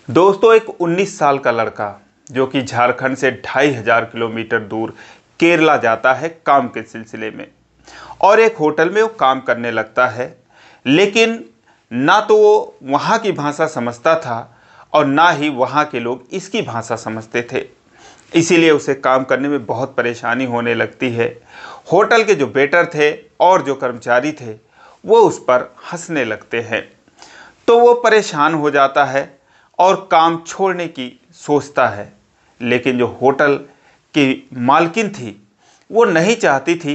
दोस्तों, एक 19 साल का लड़का जो कि झारखंड से 2500 किलोमीटर दूर केरला जाता है काम के सिलसिले में और एक होटल में वो काम करने लगता है। लेकिन ना तो वो वहाँ की भाषा समझता था और ना ही वहाँ के लोग इसकी भाषा समझते थे। इसीलिए उसे काम करने में बहुत परेशानी होने लगती है। होटल के जो वेटर थे और जो कर्मचारी थे वो उस पर हंसने लगते हैं। तो वो परेशान हो जाता है और काम छोड़ने की सोचता है। लेकिन जो होटल की मालकिन थी वो नहीं चाहती थी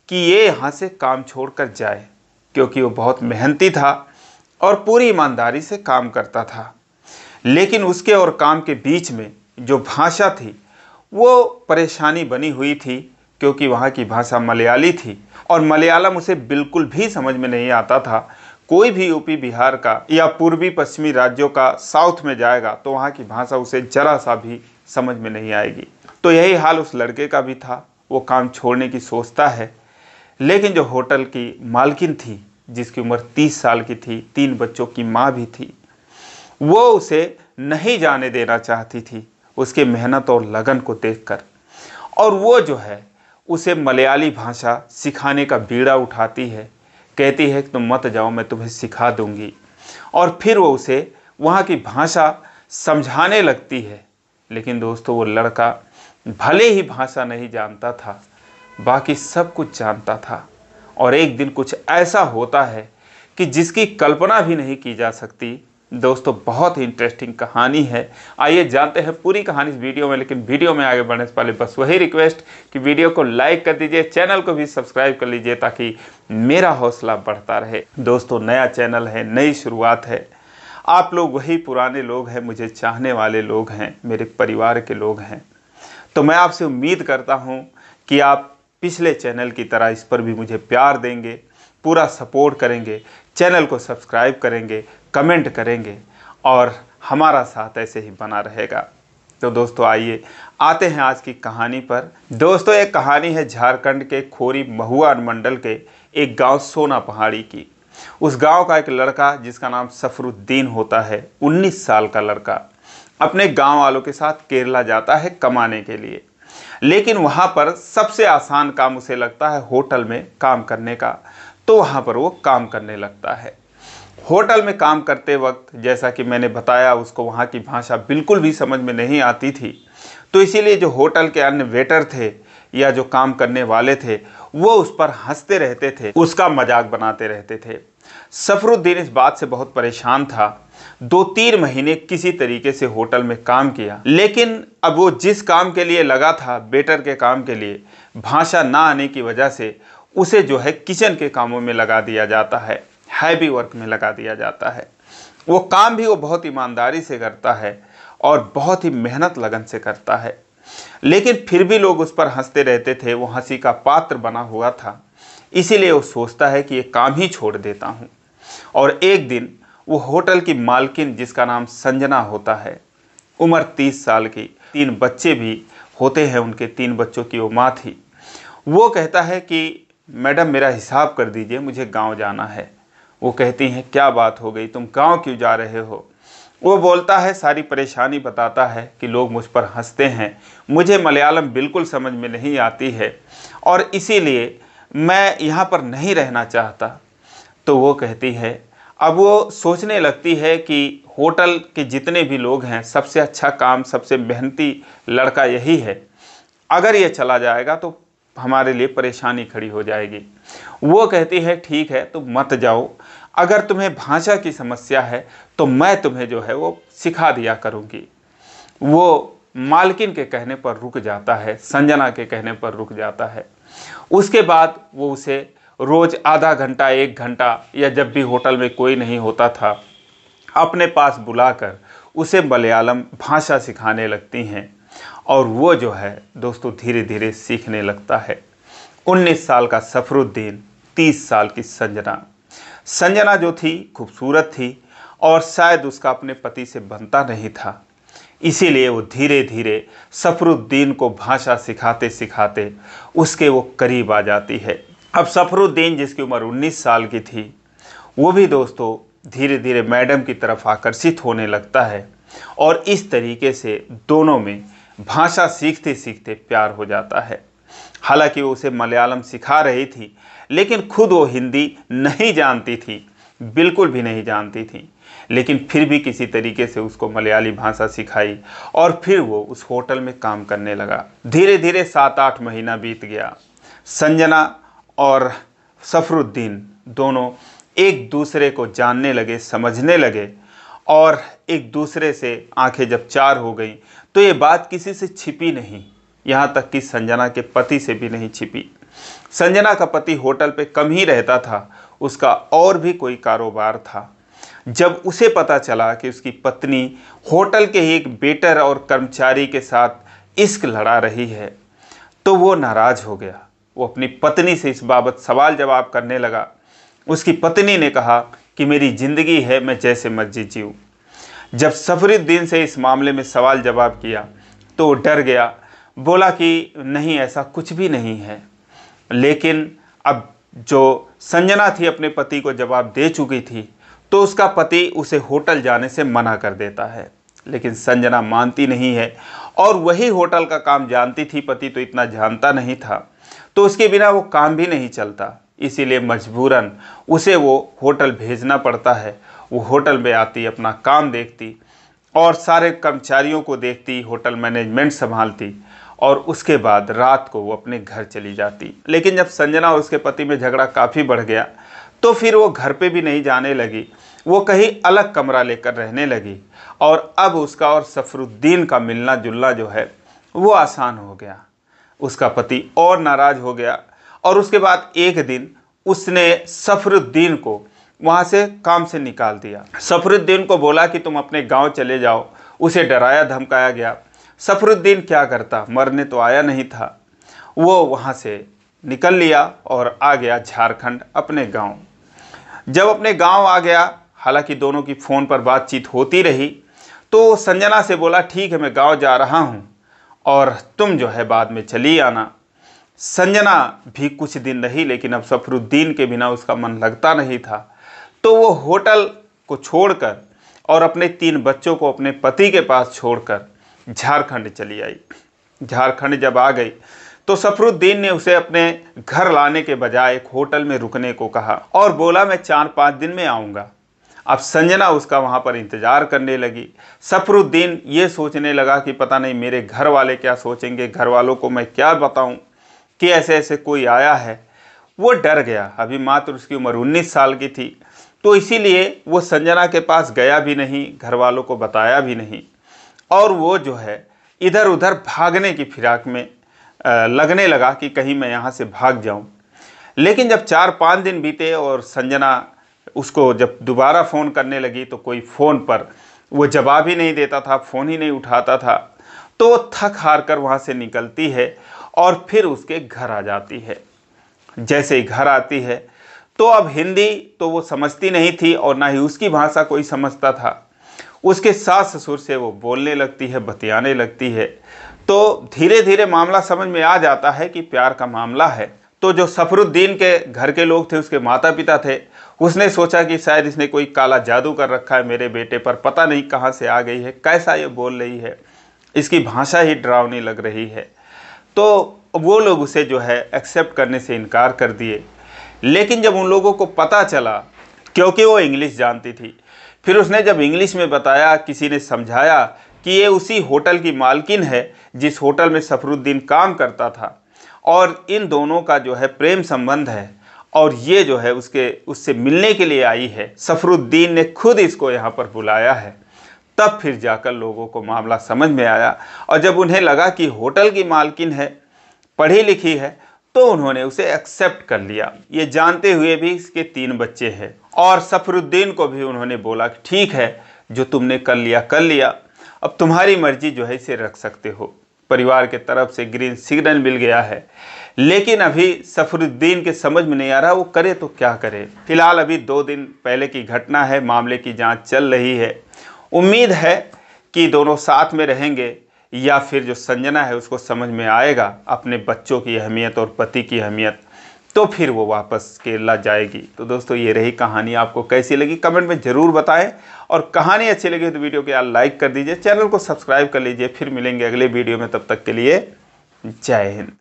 कि ये यहाँ से काम छोड़कर जाए, क्योंकि वो बहुत मेहनती था और पूरी ईमानदारी से काम करता था। लेकिन उसके और काम के बीच में जो भाषा थी वो परेशानी बनी हुई थी, क्योंकि वहाँ की भाषा मलयाली थी और मलयालम उसे बिल्कुल भी समझ में नहीं आता था। कोई भी यूपी बिहार का या पूर्वी पश्चिमी राज्यों का साउथ में जाएगा तो वहाँ की भाषा उसे जरा सा भी समझ में नहीं आएगी। तो यही हाल उस लड़के का भी था। वो काम छोड़ने की सोचता है, लेकिन जो होटल की मालकिन थी जिसकी उम्र 30 साल की थी, 3 बच्चों की माँ भी थी, वो उसे नहीं जाने देना चाहती थी उसके मेहनत और लगन को देखकर। और वो जो है उसे मलयाली भाषा सिखाने का बीड़ा उठाती है, कहती है कि तुम मत जाओ, मैं तुम्हें सिखा दूंगी। और फिर वो उसे वहाँ की भाषा समझाने लगती है। लेकिन दोस्तों, वो लड़का भले ही भाषा नहीं जानता था, बाकी सब कुछ जानता था। और एक दिन कुछ ऐसा होता है कि जिसकी कल्पना भी नहीं की जा सकती। दोस्तों, बहुत ही इंटरेस्टिंग कहानी है। आइए जानते हैं पूरी कहानी इस वीडियो में। लेकिन वीडियो में आगे बढ़ने से पहले बस वही रिक्वेस्ट कि वीडियो को लाइक कर दीजिए, चैनल को भी सब्सक्राइब कर लीजिए ताकि मेरा हौसला बढ़ता रहे। दोस्तों, नया चैनल है, नई शुरुआत है। आप लोग वही पुराने लोग हैं, मुझे चाहने वाले लोग हैं, मेरे परिवार के लोग हैं। तो मैं आपसे उम्मीद करता हूँ कि आप पिछले चैनल की तरह इस पर भी मुझे प्यार देंगे, पूरा सपोर्ट करेंगे, चैनल को सब्सक्राइब करेंगे, कमेंट करेंगे और हमारा साथ ऐसे ही बना रहेगा। तो दोस्तों, आइए आते हैं आज की कहानी पर। दोस्तों, एक कहानी है झारखंड के खोरी महुआ मंडल के एक गांव सोना पहाड़ी की। उस गांव का एक लड़का जिसका नाम सफरुद्दीन होता है, 19 साल का लड़का, अपने गांव वालों के साथ केरला जाता है कमाने के लिए। लेकिन वहाँ पर सबसे आसान काम उसे लगता है होटल में काम करने का। तो वहाँ पर वो काम करने लगता है। होटल में काम करते वक्त, जैसा कि मैंने बताया, उसको वहाँ की भाषा बिल्कुल भी समझ में नहीं आती थी। तो इसीलिए जो होटल के अन्य वेटर थे या जो काम करने वाले थे वो उस पर हंसते रहते थे, उसका मजाक बनाते रहते थे। सफरुद्दीन इस बात से बहुत परेशान था। 2-3 महीने किसी तरीके से होटल में काम किया, लेकिन अब वो जिस काम के लिए लगा था, वेटर के काम के लिए, भाषा ना आने की वजह से उसे जो है किचन के कामों में लगा दिया जाता है, हैवी वर्क में लगा दिया जाता है। वो काम भी वो बहुत ईमानदारी से करता है और बहुत ही मेहनत लगन से करता है। लेकिन फिर भी लोग उस पर हंसते रहते थे, वो हंसी का पात्र बना हुआ था। इसीलिए वो सोचता है कि ये काम ही छोड़ देता हूँ। और एक दिन वो होटल की मालकिन, जिसका नाम संजना होता है, उम्र 30 साल की, 3 बच्चे भी होते हैं, उनके 3 बच्चों की वो माँ थी। वो कहता है कि मैडम, मेरा हिसाब कर दीजिए, मुझे गांव जाना है। वो कहती हैं, क्या बात हो गई, तुम गांव क्यों जा रहे हो? वो बोलता है, सारी परेशानी बताता है कि लोग मुझ पर हंसते हैं, मुझे मलयालम बिल्कुल समझ में नहीं आती है और इसीलिए मैं यहाँ पर नहीं रहना चाहता। तो वो कहती है, अब वो सोचने लगती है कि होटल के जितने भी लोग हैं, सबसे अच्छा काम, सबसे मेहनती लड़का यही है। अगर ये चला जाएगा तो हमारे लिए परेशानी खड़ी हो जाएगी। वो कहती है, ठीक है, तुम मत जाओ। अगर तुम्हें भाषा की समस्या है तो मैं तुम्हें जो है वो सिखा दिया करूँगी। वो मालकिन के कहने पर रुक जाता है, संजना के कहने पर रुक जाता है। उसके बाद वो उसे रोज़ आधा घंटा, 1 घंटा, या जब भी होटल में कोई नहीं होता था, अपने पास बुलाकर उसे मलयालम भाषा सिखाने लगती हैं। और वो जो है दोस्तों धीरे धीरे सीखने लगता है। 19 साल का सफरुद्दीन, 30 साल की संजना। संजना जो थी खूबसूरत थी और शायद उसका अपने पति से बनता नहीं था। इसीलिए वो धीरे धीरे सफरुद्दीन को भाषा सिखाते सिखाते उसके वो करीब आ जाती है। अब सफरुद्दीन, जिसकी उम्र 19 साल की थी, वो भी दोस्तों धीरे धीरे मैडम की तरफ आकर्षित होने लगता है और इस तरीके से दोनों में भाषा सीखते सीखते प्यार हो जाता है। हालांकि वो उसे मलयालम सिखा रही थी, लेकिन खुद वो हिंदी नहीं जानती थी, बिल्कुल भी नहीं जानती थी। लेकिन फिर भी किसी तरीके से उसको मलयाली भाषा सिखाई और फिर वो उस होटल में काम करने लगा। धीरे धीरे 7-8 महीना बीत गया। संजना और सफरुद्दीन दोनों एक दूसरे को जानने लगे, समझने लगे और एक दूसरे से आंखें जब चार हो गई तो ये बात किसी से छिपी नहीं, यहाँ तक कि संजना के पति से भी नहीं छिपी। संजना का पति होटल पे कम ही रहता था, उसका और भी कोई कारोबार था। जब उसे पता चला कि उसकी पत्नी होटल के ही एक वेटर और कर्मचारी के साथ इश्क लड़ा रही है तो वो नाराज़ हो गया। वो अपनी पत्नी से इस बाबत सवाल जवाब करने लगा। उसकी पत्नी ने कहा कि मेरी ज़िंदगी है, मैं जैसे मर्जी जीऊँ। जब सफरुद्दीन से इस मामले में सवाल जवाब किया तो वो डर गया, बोला कि नहीं, ऐसा कुछ भी नहीं है। लेकिन अब जो संजना थी अपने पति को जवाब दे चुकी थी तो उसका पति उसे होटल जाने से मना कर देता है। लेकिन संजना मानती नहीं है और वही होटल का काम जानती थी, पति तो इतना जानता नहीं था, तो उसके बिना वो काम भी नहीं चलता। इसीलिए मजबूरन उसे वो होटल भेजना पड़ता है। वो होटल में आती, अपना काम देखती और सारे कर्मचारियों को देखती, होटल मैनेजमेंट संभालती और उसके बाद रात को वो अपने घर चली जाती। लेकिन जब संजना और उसके पति में झगड़ा काफ़ी बढ़ गया तो फिर वो घर पे भी नहीं जाने लगी, वो कहीं अलग कमरा लेकर रहने लगी और अब उसका और सफरुद्दीन का मिलना जुलना जो है वो आसान हो गया। उसका पति और नाराज़ हो गया और उसके बाद एक दिन उसने सफरुद्दीन को वहाँ से काम से निकाल दिया। सफरुद्दीन को बोला कि तुम अपने गांव चले जाओ। उसे डराया धमकाया गया। सफरुद्दीन क्या करता, मरने तो आया नहीं था। वो वहाँ से निकल लिया और आ गया झारखंड अपने गांव। जब अपने गांव आ गया, हालांकि दोनों की फ़ोन पर बातचीत होती रही, तो संजना से बोला ठीक है मैं गांव जा रहा हूं और तुम जो है बाद में चली आना। संजना भी कुछ दिन रही, लेकिन अब सफरुद्दीन के बिना उसका मन लगता नहीं था, तो वो होटल को छोड़कर और अपने 3 बच्चों को अपने पति के पास छोड़कर झारखंड चली आई। झारखंड जब आ गई तो सफरुद्दीन ने उसे अपने घर लाने के बजाय एक होटल में रुकने को कहा और बोला मैं 4-5 दिन में आऊँगा। अब संजना उसका वहाँ पर इंतज़ार करने लगी। सफरुद्दीन ये सोचने लगा कि पता नहीं मेरे घर वाले क्या सोचेंगे, घर वालों को मैं क्या बताऊँ कि ऐसे ऐसे कोई आया है। वो डर गया। अभी मात्र उसकी उम्र 19 साल की थी, तो इसीलिए वो संजना के पास गया भी नहीं, घर वालों को बताया भी नहीं और वो जो है इधर उधर भागने की फिराक में लगने लगा कि कहीं मैं यहाँ से भाग जाऊँ। लेकिन जब 4-5 दिन बीते और संजना उसको जब दोबारा फ़ोन करने लगी तो कोई फ़ोन पर वो जवाब ही नहीं देता था, फ़ोन ही नहीं उठाता था, तो थक हार कर वहाँ से निकलती है और फिर उसके घर आ जाती है। जैसे ही घर आती है तो अब हिंदी तो वो समझती नहीं थी और ना ही उसकी भाषा कोई समझता था। उसके सास ससुर से वो बोलने लगती है, बतियाने लगती है, तो धीरे धीरे मामला समझ में आ जाता है कि प्यार का मामला है। तो जो सफरुद्दीन के घर के लोग थे, उसके माता पिता थे, उसने सोचा कि शायद इसने कोई काला जादू कर रखा है मेरे बेटे पर, पता नहीं कहाँ से आ गई है, कैसा ये बोल रही है, इसकी भाषा ही डरावनी लग रही है। तो वो लोग उसे जो है एक्सेप्ट करने से इनकार कर दिए। लेकिन जब उन लोगों को पता चला, क्योंकि वो इंग्लिश जानती थी, फिर उसने जब इंग्लिश में बताया, किसी ने समझाया कि ये उसी होटल की मालकिन है जिस होटल में सफरुद्दीन काम करता था और इन दोनों का जो है प्रेम संबंध है और ये जो है उससे मिलने के लिए आई है, सफरुद्दीन ने खुद इसको यहाँ पर बुलाया है, तब फिर जाकर लोगों को मामला समझ में आया। और जब उन्हें लगा कि होटल की मालकिन है, पढ़ी लिखी है, तो उन्होंने उसे एक्सेप्ट कर लिया, ये जानते हुए भी इसके 3 बच्चे हैं। और सफरुद्दीन को भी उन्होंने बोला कि ठीक है, जो तुमने कर लिया, अब तुम्हारी मर्जी जो है इसे रख सकते हो। परिवार के तरफ से ग्रीन सिग्नल मिल गया है। लेकिन अभी सफरुद्दीन के समझ में नहीं आ रहा वो करे तो क्या करे। फिलहाल अभी 2 दिन पहले की घटना है, मामले की जांच चल रही है। उम्मीद है कि दोनों साथ में रहेंगे या फिर जो संजना है उसको समझ में आएगा अपने बच्चों की अहमियत और पति की अहमियत, तो फिर वो वापस केरला जाएगी। तो दोस्तों ये रही कहानी, आपको कैसी लगी कमेंट में ज़रूर बताएं, और कहानी अच्छी लगी तो वीडियो को यार लाइक कर दीजिए, चैनल को सब्सक्राइब कर लीजिए। फिर मिलेंगे अगले वीडियो में, तब तक के लिए जय हिंद।